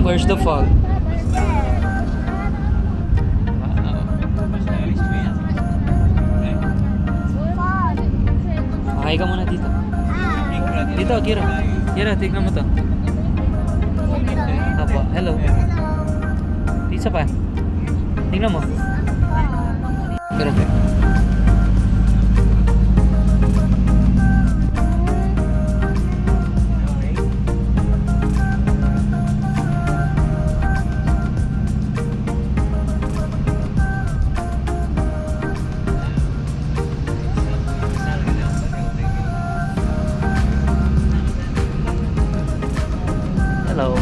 Where's the fog? Hi ka muna dito. Dito, Kira. Kira, tignan mo to. Apo, hello. Isa pa. Tignan mo. Kira. Hello.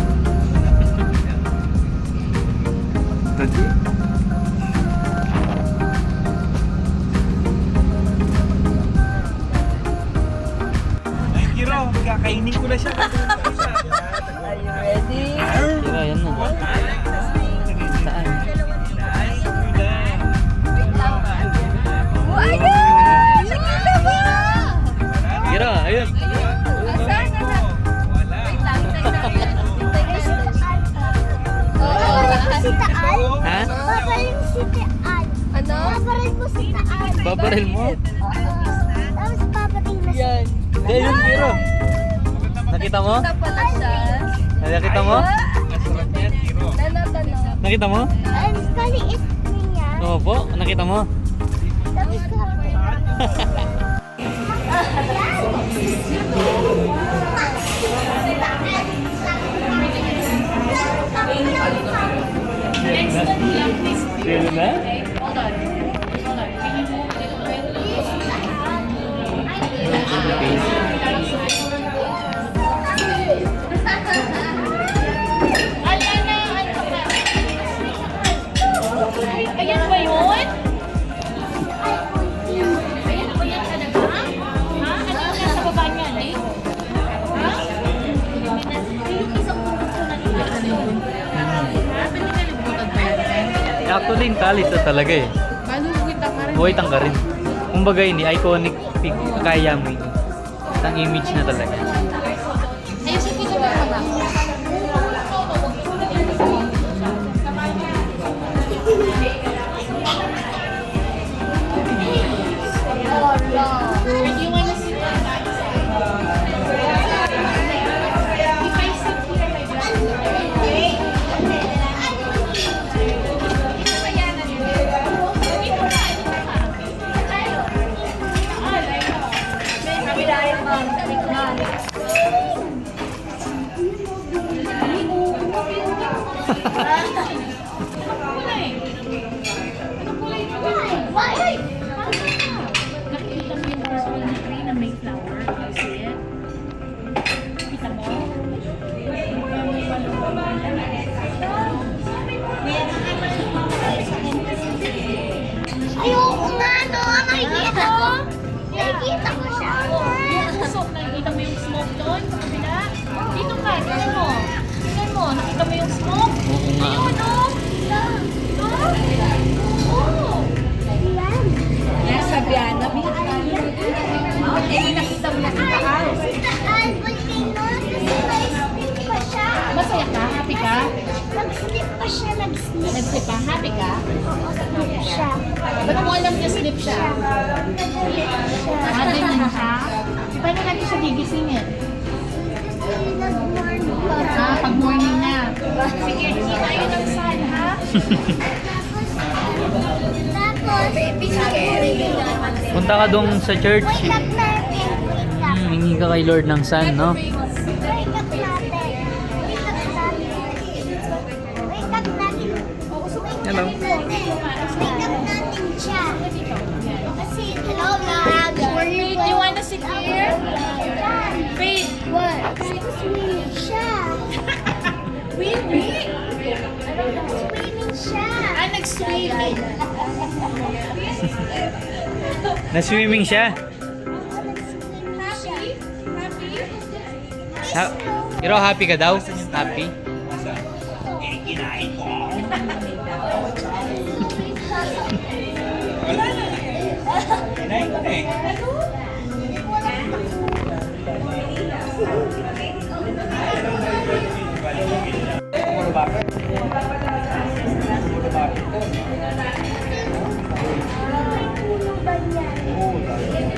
Ay, Kiro, kakainin ko na siya. Are you ready? Kira, yan na. Saan? Oh, ayun! Nakita mo! Kira, ayun. Asan na na? Wait lang, Si Taal? Ha? Babaril mo si Taal. Ano? Babaril mo si Taal. Babaril mo? Tapos papating na siya. Yan. Hindi, yun, Kiro. Nakita mo? Isa pala siya. Nakita mo? Tanong. Nakita mo? Ang kaliit niya. Oo po, nakita mo? Tapos Really na? Ayan ba yun? Ayan ba yan talaga? Ha? Ano yung nasa baba niyan eh? Ha? Yung isang tungkol ko na nila. Ano yun? Ha? Ba't hindi ka nagbutan pa yan? Actually, yung tali ito talaga eh. Paano kita ka rin? Buhay tangka rin. Kumbaga hindi, iconic pic, kaya mo yun. Isang image na talaga. Ayusin ko ito ba? Or do you want to sit on that side? If I sit here, my brother. Ito ba yan? Ito ba? May kabilayan mo. Why? Nakikita mo yung personal tree na may flower. You see it? Kita mo? ayoko nga, no? Nakikita ko. Nakikita ko siya. Yung usok, nakikita mo yung smoke doon sa kabila? Dito ka, tingnan mo. Tingnan mo, nakita mo yung smoke? Oo nga. Ayun, oh! Oh! Nasa Biana Beach. Eh, nakita mo na si Taal. Si Taal, volcano. Kasi na-slip pa siya. Masaya ka? Happy ka? Nag-slip pa siya, nag-slip. Nag-slip ka? Happy ka? siya. Ba't mo alam na slip siya? Ah, ganyan siya? Paano natin siya gigisingin? Nag-morning pa. Ah, pag morning na. Sige, kita yun ng sun, ha? Tapos, baby scary. Punta ka doon sa church. Wake up natin. Wake up. Hingi ka kay Lord ng sun, no? Wake up natin. Wake up natin. Wake up natin. Hello. Wake up natin siya. Kasi, hello vlog. Faith, you wanna sit here? Faith, What? Swimming siya. swimming? Swimming siya. Ah, nag-swimming. Na-swimming siya. Happy? Happy? Pero happy ka daw? Happy? Kinain ko na eh. bakit? Bakit ito? Puno ba yan? Oo, dahil.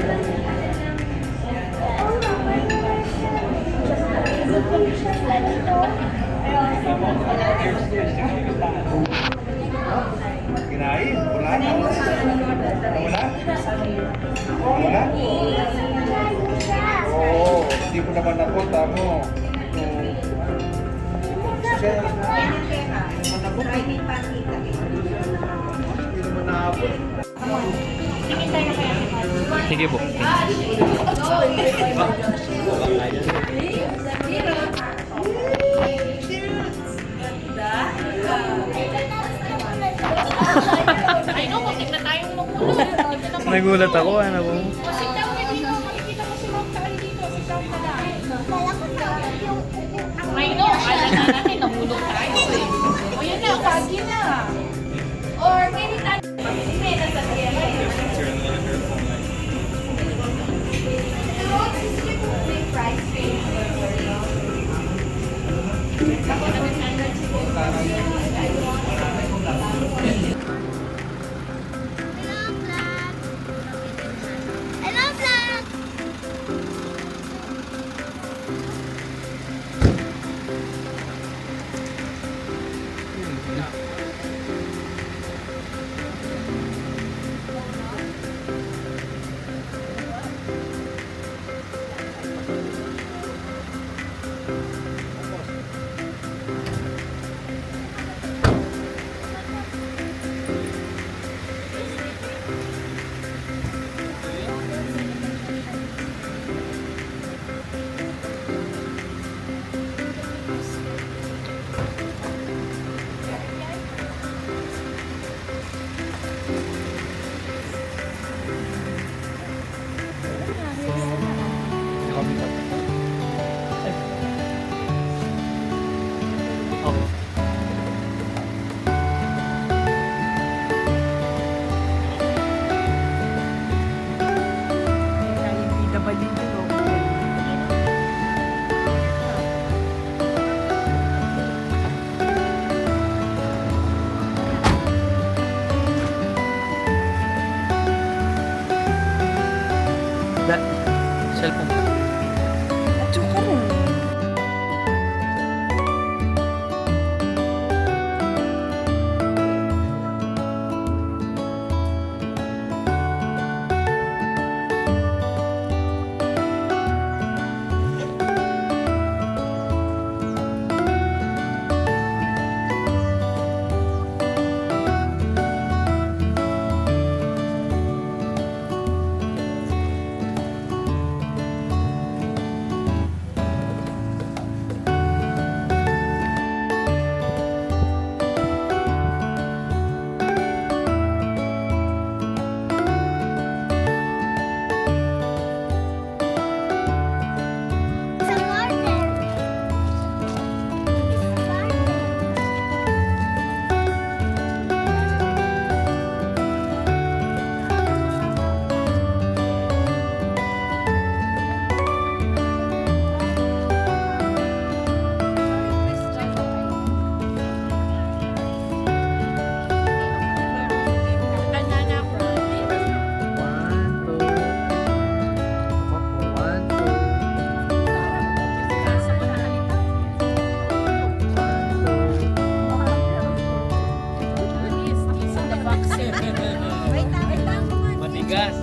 Kinain? Wala na? Wala? Wala? Oo, hindi ko naman napunta mo. Hindi naman naabot. Sige po. Ay, no, kunting na tayong magulat. Nagulat ako, ano po. Sit down ka dito. Makikita mo si Ma'am Charlie dito. Sit down ka lang. Ay, no, kala na natin, nabulog tayo eh. O yun na, kagi na. Or, ganit na. May nasasaya kayo. Hello, vlog! Okay. Cellphone. Sa garden. Matigas.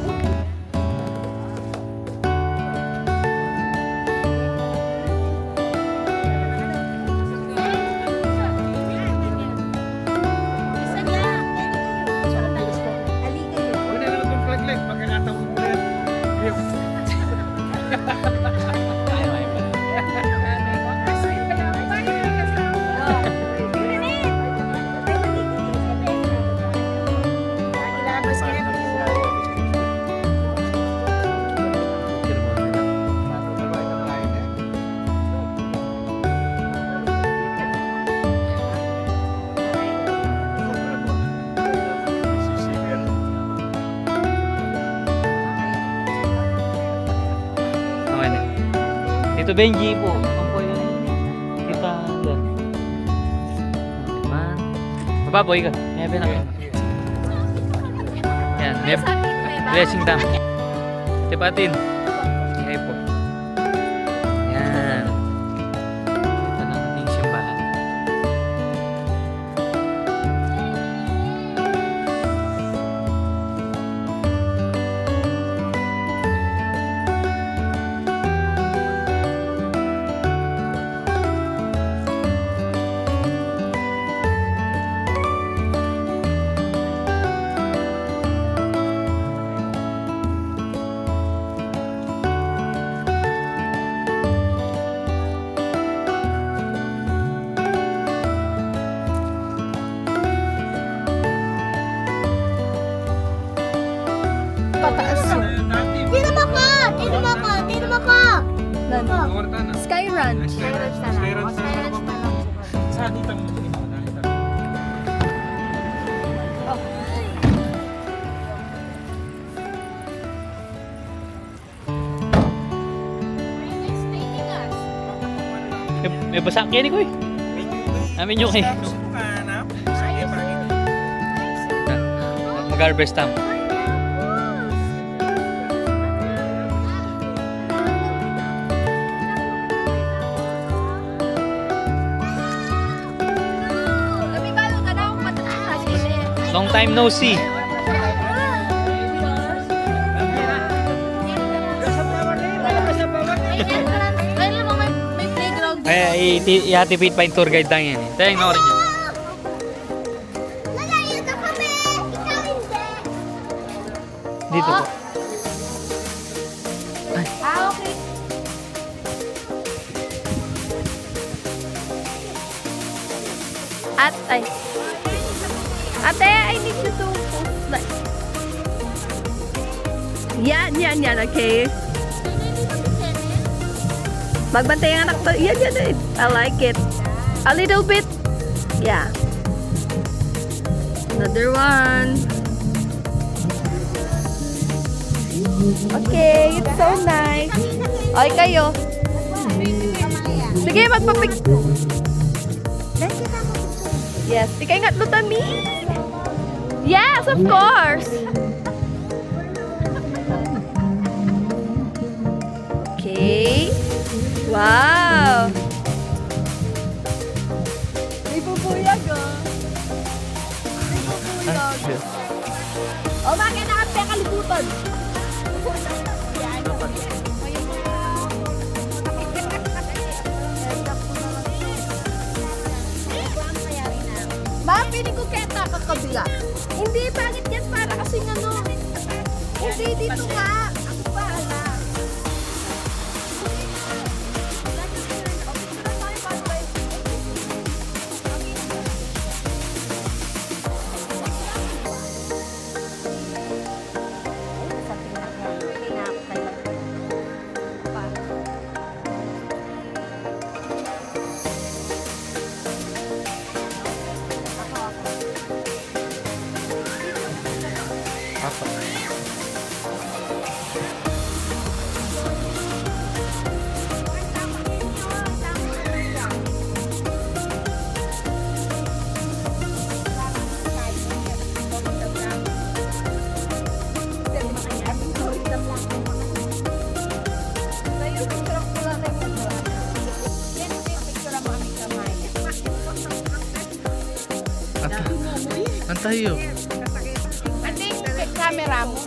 Huwag na lang itong flagleg. Pagkakataon mo na yan. Okay na. Tito Benji po. Ang po yun. Tita Lo. Magbaboy ka. May pinaka. Yan, may blessing time. Tipatin. Okay po. Yan. Ito na ang ating simbahan. Pataas. Dito mo ka! Dito mo ka! Dito mo ka! Sky Ranch. Sa dito mo. May basa kaya ni Koy. Amin nyo kayo. Mag-harvest time. Long time no see. May playground. Ay, i-hatipid pa yung tour guide lang yan. Tayang na rin yun. Lalayo na kami! Ikaw hindi! Dito po. Okay. Ate, I need you to post like. Yan, okay? Magbantay ang anak to. Yan. I like it. A little bit. Yeah. Another one. Okay, it's so nice. Okay kayo. Sige, magpapik. Yes, ikaw ingat lo tami. Yes, of course. Okay. Wow. May bubuyag oh. Oh, bakit nakapya kalibutan? Ma, piling ko keta kakabila. Hindi, bakit yan? Para kasing ano. Hindi, dito nga. Ako bahala. Antayo. Ate, camera mo.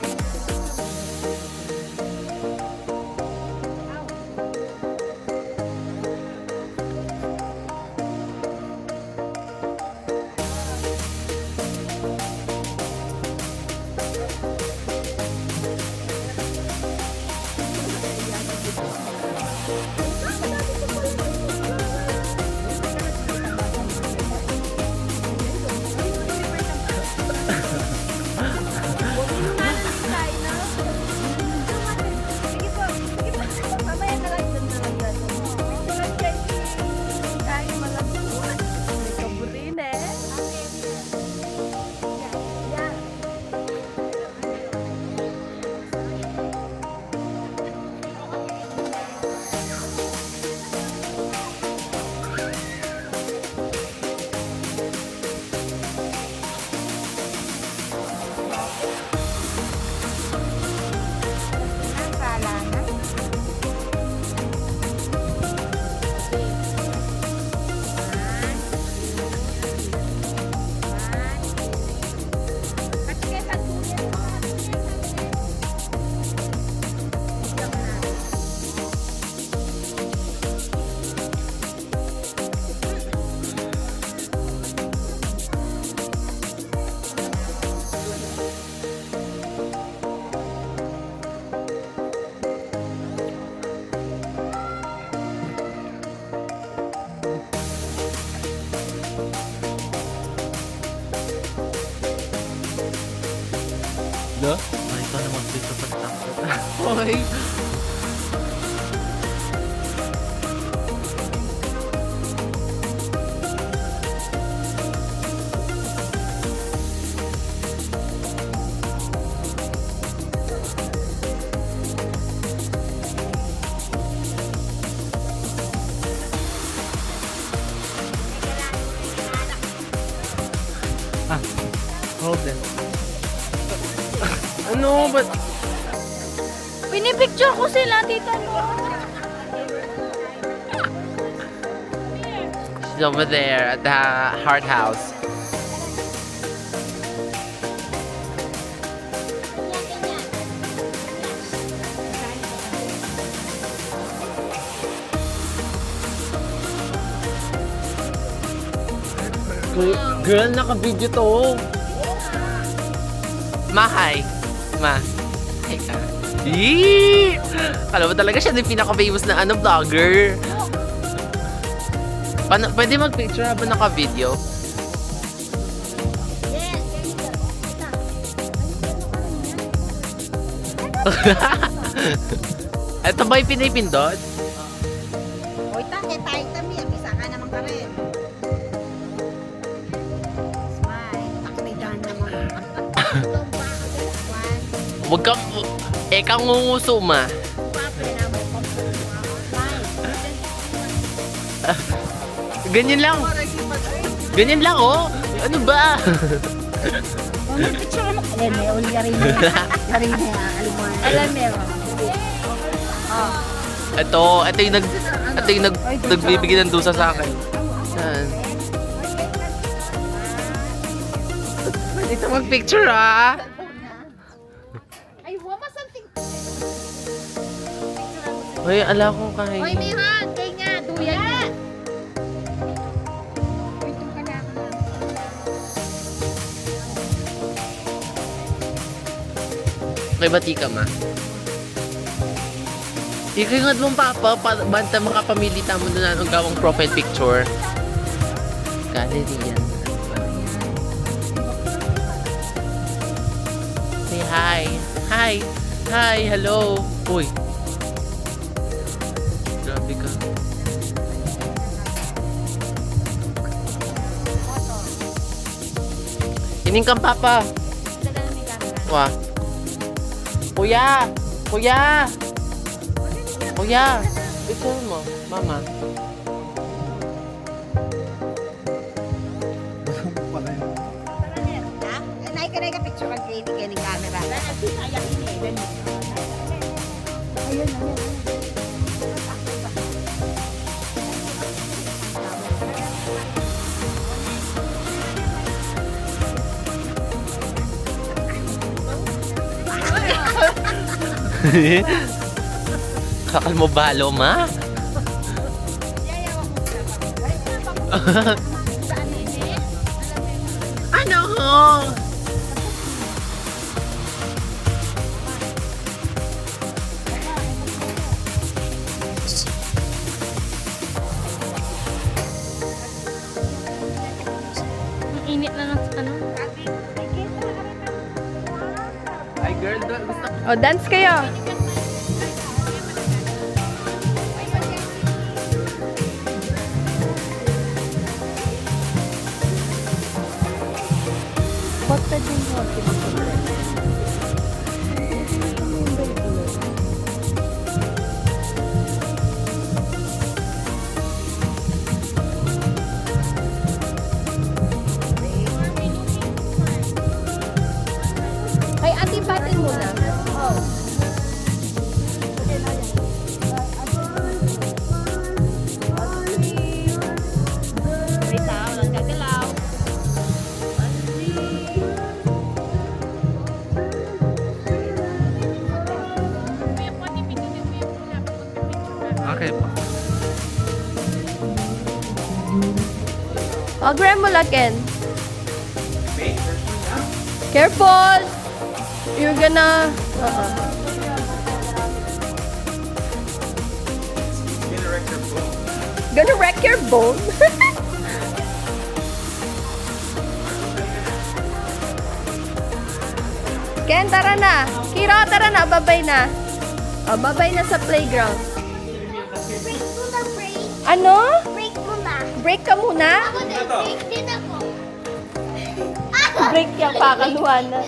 Ay! Hold them. Ano? Ba't? Pinipicture ko sila, tita no. She's over there at the Heart House. Girl, naka-video to. Ma, hi. Ma. Hi ka. Yee! Alam mo talaga siya yung pinaka-famous na vlogger. Pwede mag-picture habang naka-video? Ito ba yung pinipindot? Oy, tayo kami. Bisa ka naman ka rin. Smile. Taklidan naman. Huwag kang... kang ngunguso, ma. Ganyan lang. Ganyan lang, oh. Ano ba? Alam mo, uli ka rin na. Alam mo. Ito yung nagbibigay ng dusa sa akin. Saan? Dito mag-picture, ah. Ay, wama something. Hoy, ala ko kahit. Oy, Mihan, kay nga, duyan nga. May bati ka, ma. Ikingad mong papa, banta makapamili tamo na ang gawang profile picture. Gallery yan. Say hi. Hi. Hi, hello. Uy. Grabe ka. Ining kang papa. Wah. Kuya! Kuya! Kuya! Picture mo, mama. Naik ka na yung picture kang Katie kaya ng camera. Ayun, Kakal mo balo, ma? Ano ho? Ang init na ng ano. Ay, girl, gusto O, dance kayo. Ay, ate, batin mo na. Wait na, walang gagalaw. Okay po. O, grab mo lakin. Careful! You're gonna... Gonna wreck your bone? Ken, tara na. Kira, tara na. Babay na. Bye-bye na sa playground. Break muna, break. Ano? Break muna. Break ka muna? Ako din, break din ako. Break yung kakaluhan na.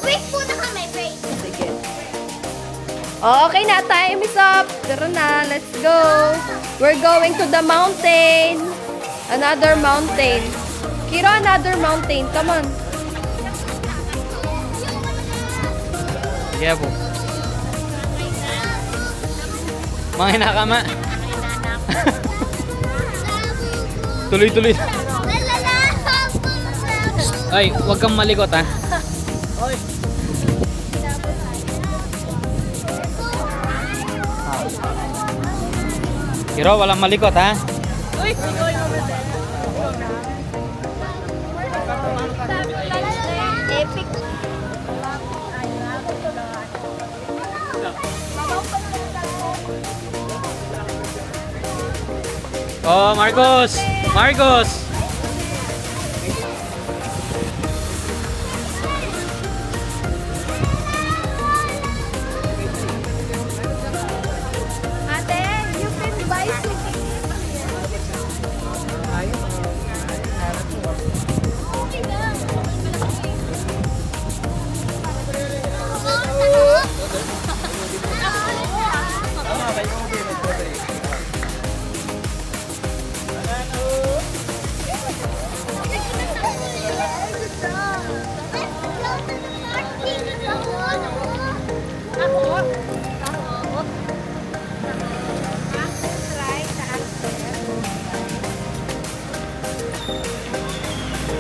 Break muna kami, break. Sige. Okay na, time is up. Tara na, let's go. We're going to the mountain. Another mountain. Kiro, another mountain. Come on. Sige po. Mga hinakama. Tuloy-tuloy. Ay, huwag kang malikot ha. Kiro, walang malikot ha. Epic. Oh, Marcos! Marcos! Ate, you can buy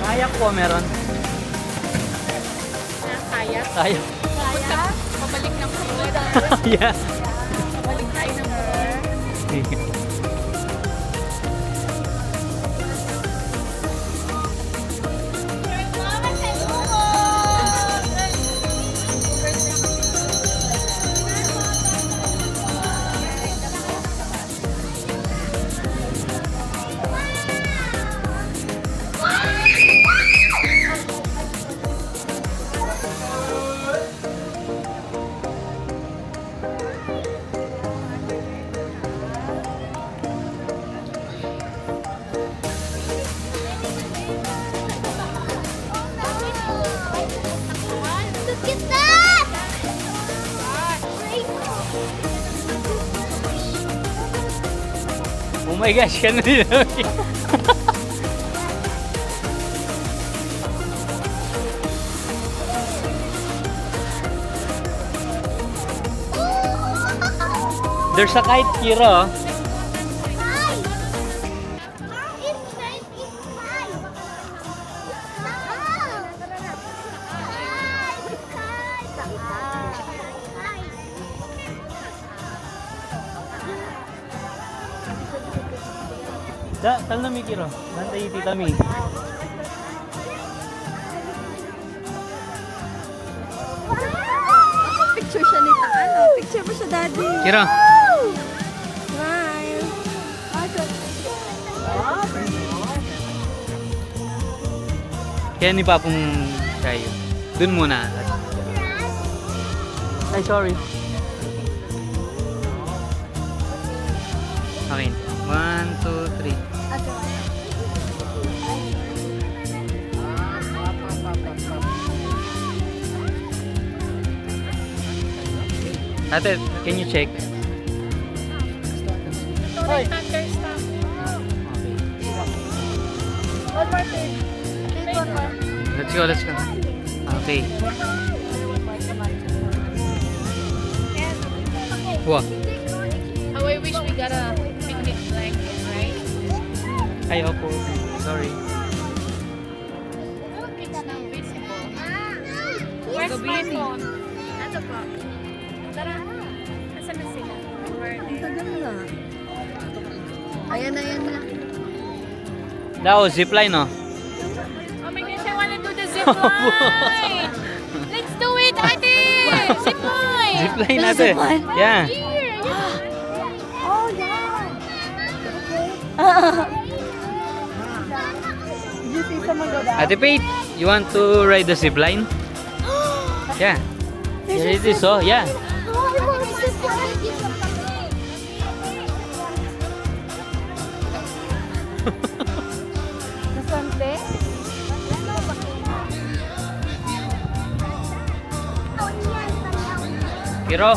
Kayak po meron. Kayak. Kayak. Pabalik ng food. Yeah. Pabalik tayo ng food. Look at that! Oh my gosh, yan na din. There's a kite, Kiro. Tal na mi, Kiro. Nantay tita mi. picture siya ni Ano? Picture mo siya, Daddy. Kiro. Smile. Kaya ni Papong kayo. Dun muna. Ay, sorry. Okay. 1, 2, 3. Ate, can you check? Sorry, thunderstorm. Okay. One more thing. Please, one more. Let's go, let's go. Okay. Wow. How I wish we got a picnic blanket, right? Ay, opo. Sorry. It's not visible. Where's my phone? Ano po? Tara. Asan na sila? Tagal na. Ayan na, ayan na. That was zipline, no? Oh my gosh, I wanna do the zip line! Let's do it, ate! Zip line! Zipline natin. Yeah. Here! Oh, yeah. Did you see someone go down? Ate Pate, you want to ride the zipline? Yeah. Here it is, oh, yeah. Oh, I want to Nasante? Kiro,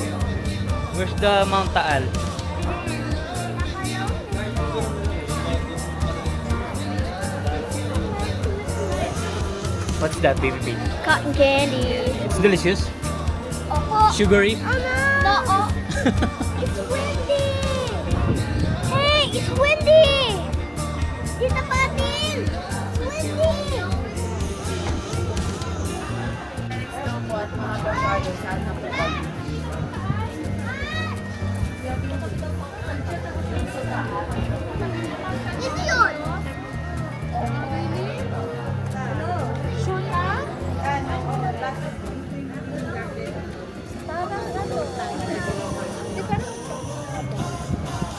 where's the Mount Taal? What's that, baby baby? Cotton candy. It's delicious. Opo. Sugary. No, oh. It's windy. Hey, it's windy. Dito pa din. It's windy. Ito yun. Sure ka?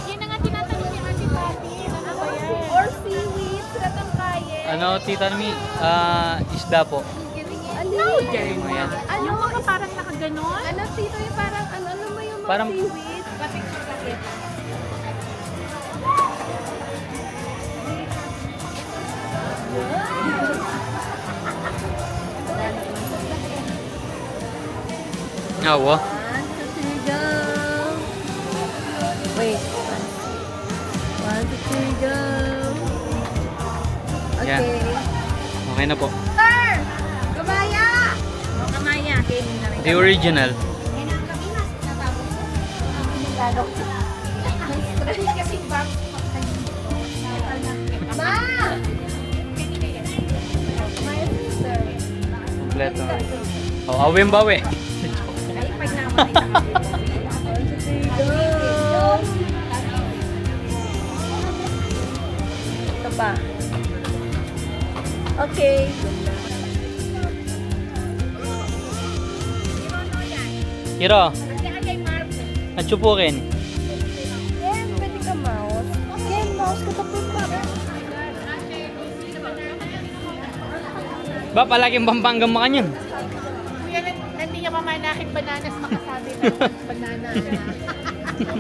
Yan na nga tinatanong ni Auntie Patty. Ano ba yan? Or seaweed, tratangkayin. Ano, Tita Mi? Isda po. Ano? Ano yan? Yung mga parang nakaganon? Ano, Tito, yung parang, ano mo yung mga Parang- seaweed? Awa. 1, 2, 3, go! Wait. 1, 2, 3, go! Okay. Yan. Okay na po. Sir! Kabaya! Kamaya. The original. Ma! My sister. Kompleto. Oh, awim bawi. Go! Ito pa. Okay. Kiro. Natsupukin. Ken, pwede ka mouse. Ken, mouse ka tapos pa. Ba, palaging Pampanga mo kanyan. Kuya, hindi niya pa manakit bananas makasabi na banana.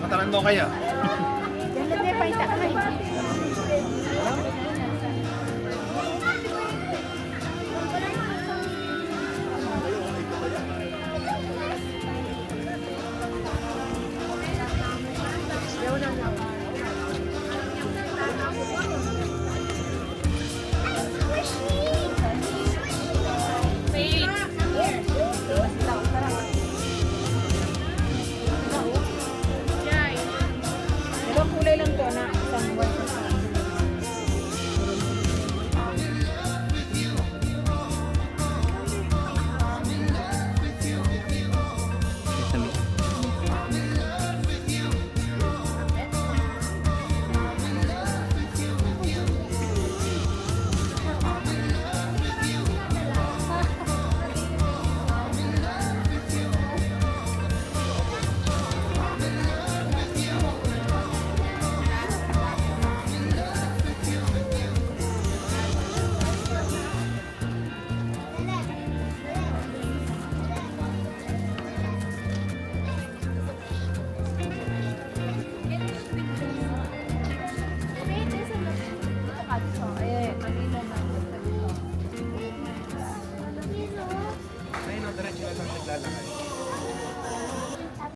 Matalan daw kaya.